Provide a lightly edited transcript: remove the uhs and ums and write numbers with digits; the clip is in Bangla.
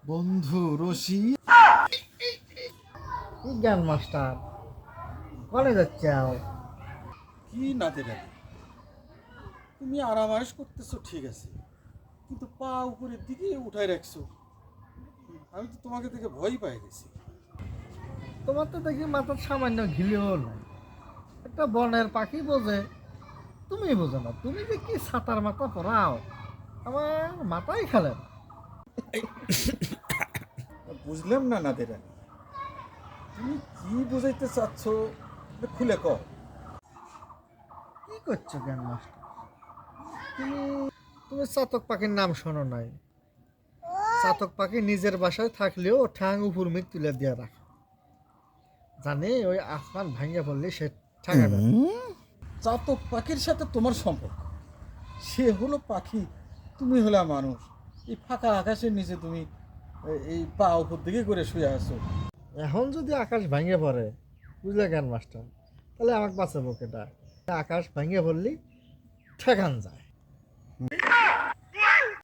বন্ধু রশি। জ্ঞান মাস্টার কলে যাচ্ছে? কি নাতে ডাকে? তুমি আরামায়েশ করতেছো ঠিক আছে, কিন্তু পা উপরের দিকে উঠায় রাখছো। আমি তো তোমাকে দেখে ভয় পাই গেছি। তোমার তো দেখি মাথার সামান্য ঘিলেও নাই। একটা বনের পাখি বোঝে, তুমি বোঝো না। তুমি যে কি ছাতার মাথা পরাও, আমার মাথাই খেলে না। বুঝলাম না নাতে ডাকে, তুমি কি বোঝাইতে চাচ্ছ? এটা খুলে কও। কি করছো জ্ঞান মাস্টার? তুমি তুমি চাতক পাখির নাম শোনো নাই? চাতক পাখি নিজের বাসায় থাকলেও ঠ্যাং উপর মিট তুলে দিয়ে রাখে, জানে ওই আসমান ভাঙে পড়লে সে ঠেকাবে না। চাতক পাখির সাথে তোমার সম্পর্ক? সে হলো পাখি, তুমি হলে মানুষ। এই ফাঁকা আকাশের নিচে তুমি এই পা উপর দিকে করে শুয়ে আছো। এখন যদি আকাশ ভাঙে পড়ে, বুঝলে জ্ঞান মাস্টার, তাহলে আমাকে বাঁচাবো কেটা? আকাশ ভাঙে পড়লি ঠেকান যায়।